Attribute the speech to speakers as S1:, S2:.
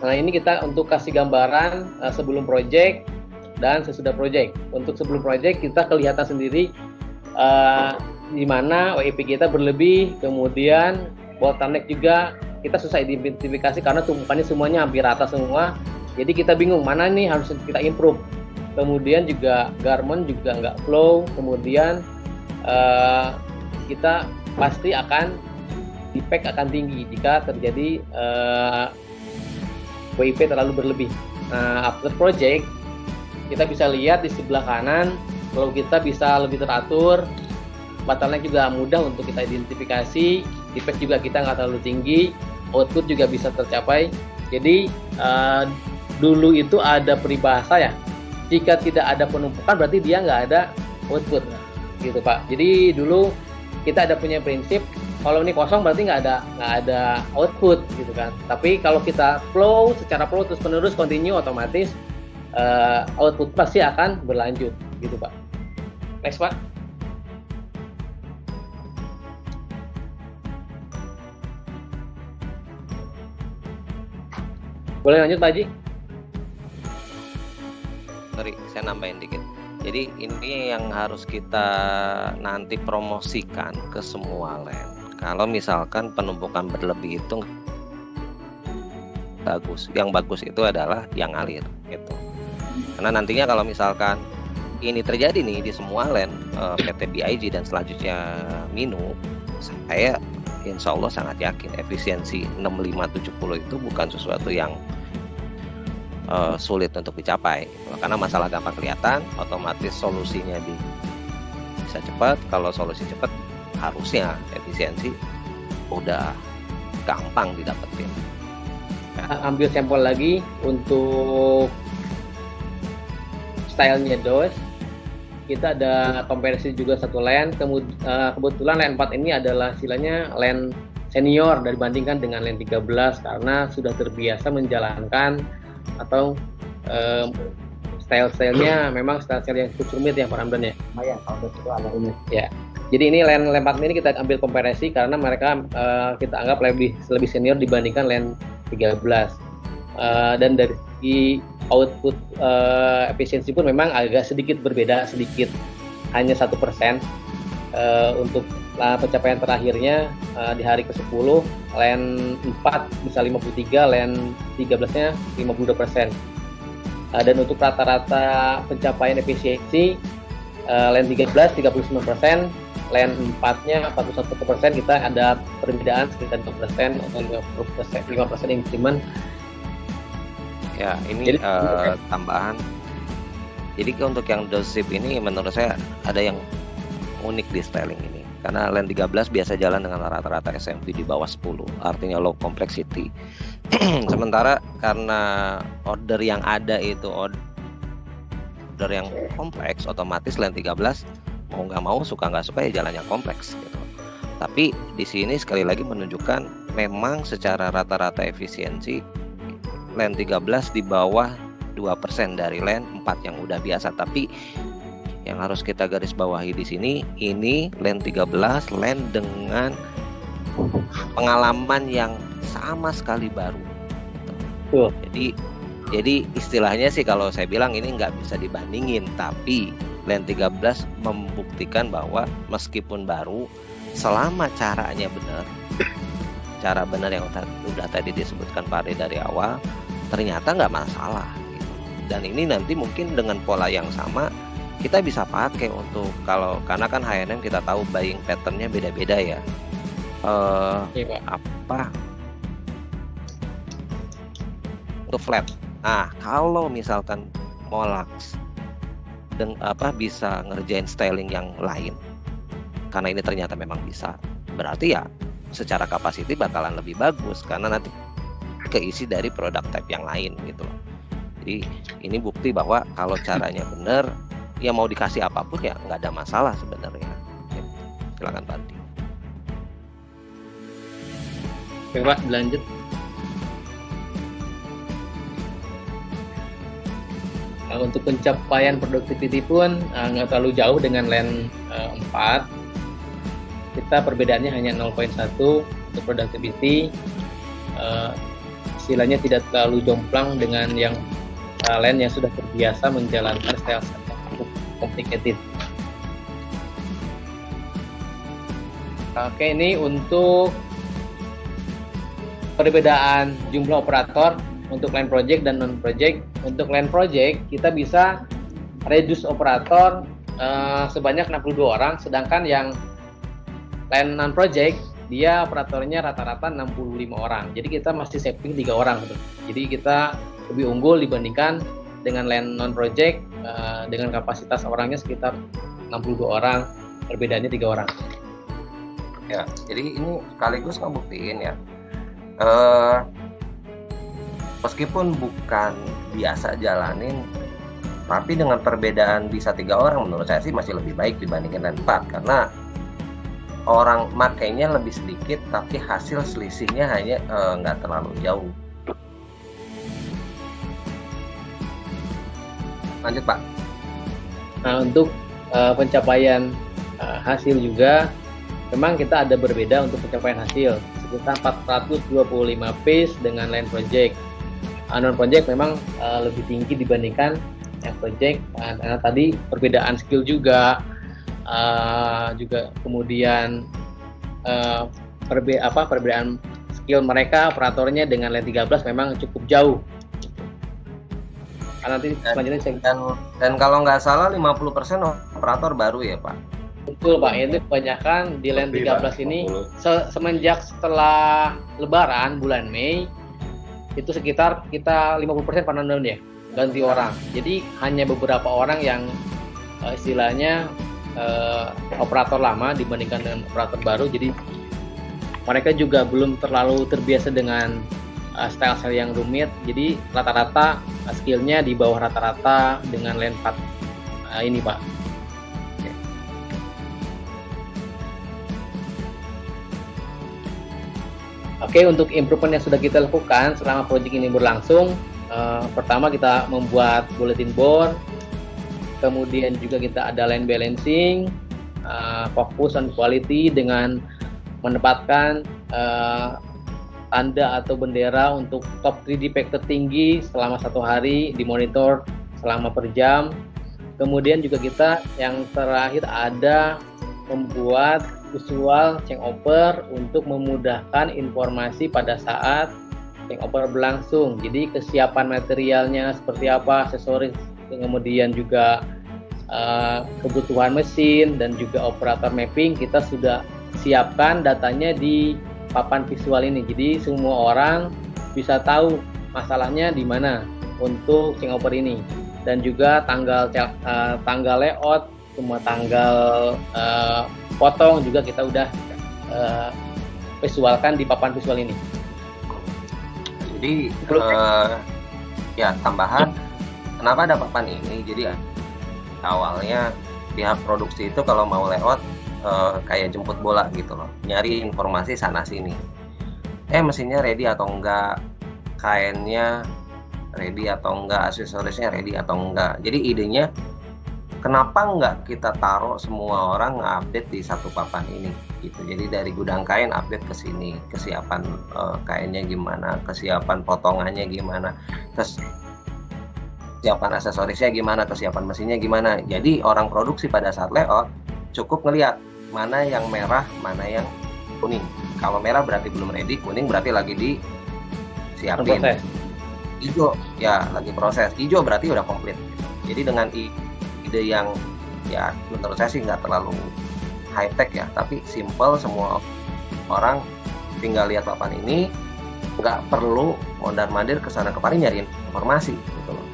S1: Nah, ini kita untuk kasih gambaran sebelum project dan sesudah project. Untuk sebelum project kita kelihatan sendiri di mana WIP kita berlebih, kemudian bottleneck juga kita susah identifikasi karena tumpukannya semuanya hampir rata semua. Jadi kita bingung mana nih harus kita improve. Kemudian juga garment juga nggak flow. Kemudian kita pasti akan defect akan tinggi jika terjadi WIP terlalu berlebih. Nah, after project kita bisa lihat di sebelah kanan kalau kita bisa lebih teratur, bottleneck juga mudah untuk kita identifikasi, defect juga kita nggak terlalu tinggi, output juga bisa tercapai. Jadi dulu itu ada peribahasa ya, jika tidak ada penumpukan berarti dia nggak ada output, gitu Pak. Jadi dulu kita ada punya prinsip, kalau ini kosong berarti nggak ada output, gitu kan. Tapi kalau kita flow secara flow terus menerus continue, otomatis output pasti akan berlanjut, gitu Pak. Next Pak. Boleh lanjut Pak Haji?
S2: Sorry, saya nambahin dikit. Jadi ini yang harus kita nanti promosikan ke semua land. Kalau misalkan penumpukan berlebih itu bagus, yang bagus itu adalah yang ngalir gitu. Karena nantinya kalau misalkan ini terjadi nih di semua land, PT BIG dan selanjutnya Minu, saya insya Allah sangat yakin efisiensi 6570 itu bukan sesuatu yang sulit untuk dicapai, karena masalah gampang kelihatan, otomatis solusinya bisa cepat. Kalau solusi cepat, harusnya efisiensi udah gampang didapetin.
S1: Ambil sampel lagi untuk stylenya DOS. Kita ada komparisi juga satu land. Kebetulan land 4 ini adalah istilahnya land senior dibandingkan dengan land 13 karena sudah terbiasa menjalankan atau style-stylenya memang style-style yang cukup rumit ya Pak Ramdan ya.
S3: Ya, kalau betul ada ini.
S1: Ya. Jadi ini land 4 ini kita ambil komparisi karena mereka kita anggap lebih senior dibandingkan land 13. Dan dari segi output efisiensi pun memang agak sedikit berbeda, sedikit hanya 1%. Untuk pencapaian terakhirnya di hari ke-10 land 4 bisa 53, land 13-nya 52%. Dan untuk rata-rata pencapaian efisiensi land 13 39%, land 4-nya 41%, kita ada perbedaan sekitar 2% atau 5% increment.
S2: Ya, ini jadi, tambahan. Jadi untuk yang dosip ini menurut saya ada yang unik di styling ini. Karena land 13 biasa jalan dengan rata-rata SMP di bawah 10, artinya low complexity. Sementara karena order yang ada itu order yang kompleks, otomatis land 13 mau nggak mau, suka nggak suka ya jalannya kompleks gitu. Tapi di sini sekali lagi menunjukkan memang secara rata-rata efisiensi land 13 di bawah 2% dari land 4 yang udah biasa. Tapi yang harus kita garis bawahi di sini, ini land 13 land dengan pengalaman yang sama sekali baru gitu. Jadi istilahnya sih kalau saya bilang ini nggak bisa dibandingin, tapi land 13 membuktikan bahwa meskipun baru, selama caranya benar, cara benar yang udah tadi disebutkan Pak Ari dari awal, ternyata nggak masalah gitu. Dan ini nanti mungkin dengan pola yang sama kita bisa pakai untuk karena kan H&M kita tahu buying patternnya beda-beda ya. Untuk flat. Nah, kalau misalkan Mollax bisa ngerjain styling yang lain, karena ini ternyata memang bisa, berarti ya secara kapasiti bakalan lebih bagus karena nanti keisi dari produk type yang lain gitu loh. Jadi ini bukti bahwa kalau caranya benar, ya mau dikasih apapun ya nggak ada masalah sebenarnya. Silakan Pak Andi.
S1: Oke Pak, lanjut. Untuk pencapaian productivity pun nggak terlalu jauh dengan land 4. Kita perbedaannya hanya 0,1 untuk productivity. istilahnya tidak terlalu jomplang dengan yang LAN yang sudah terbiasa menjalankan style yang cukup complicated. Oke, ini untuk perbedaan jumlah operator untuk LAN project dan non project. Untuk LAN project kita bisa reduce operator sebanyak 62 orang, sedangkan yang LAN non project dia operatornya rata-rata 65 orang. Jadi kita masih saving 3 orang. Jadi kita lebih unggul dibandingkan dengan LAN non project dengan kapasitas orangnya sekitar 62 orang, perbedaannya 3 orang.
S2: Ya, jadi ini sekaligus ngebuktiin ya, meskipun bukan biasa jalanin, tapi dengan perbedaan bisa 3 orang menurut saya sih masih lebih baik dibandingkan LAN 4, karena orang makainya lebih sedikit tapi hasil selisihnya hanya nggak terlalu jauh. Lanjut Pak.
S1: Nah, untuk pencapaian hasil juga memang kita ada berbeda untuk pencapaian hasil, sekitar 425 pace dengan LAN project. Non project memang lebih tinggi dibandingkan yang project, karena tadi perbedaan skill juga kemudian perbedaan skill mereka operatornya dengan LAN 13 memang cukup jauh. Nanti selanjutnya
S2: dan kalau nggak salah 50% operator baru ya Pak.
S1: Betul Pak, itu kebanyakan di LAN 13 ini semenjak setelah Lebaran bulan Mei itu sekitar kita 50% down ya, ganti orang. Jadi hanya beberapa orang yang istilahnya operator lama dibandingkan dengan operator baru. Jadi mereka juga belum terlalu terbiasa dengan style yang rumit. Jadi rata-rata skillnya di bawah rata-rata dengan LAN 4 ini Pak. Oke, untuk improvement yang sudah kita lakukan selama proyek ini berlangsung, pertama kita membuat bulletin board, kemudian juga kita ada line balancing, fokus on quality dengan menempatkan tanda atau bendera untuk top 3D pack tertinggi selama 1 hari, dimonitor selama per jam. Kemudian juga kita yang terakhir ada membuat visual changeover untuk memudahkan informasi pada saat changeover berlangsung. Jadi kesiapan materialnya seperti apa, aksesoris, kemudian juga kebutuhan mesin dan juga operator mapping kita sudah siapkan datanya di papan visual ini. Jadi semua orang bisa tahu masalahnya di mana untuk changeover ini, dan juga tanggal layout, semua tanggal potong juga kita udah visualkan di papan visual ini.
S2: Jadi ya tambahan, kenapa ada papan ini? Jadi awalnya pihak produksi itu kalau mau layout kayak jemput bola gitu loh, nyari informasi sana sini. Mesinnya ready atau enggak, kainnya ready atau enggak, aksesorisnya ready atau enggak. Jadi idenya, kenapa enggak kita taruh semua orang update di satu papan ini gitu. Jadi dari gudang kain update ke sini, kesiapan kainnya gimana, kesiapan potongannya gimana, kesiapan aksesorisnya gimana, kesiapan mesinnya gimana. Jadi orang produksi pada saat layout cukup ngelihat mana yang merah, mana yang kuning. Kalau merah berarti belum ready, kuning berarti lagi disiapin. Hijau ya lagi proses, hijau berarti udah komplit. Jadi dengan ide yang ya menurut saya sih nggak terlalu high tech ya, tapi simple, semua orang tinggal lihat papan ini, nggak perlu mondar-mandir kesana kemari nyari informasi gitu loh.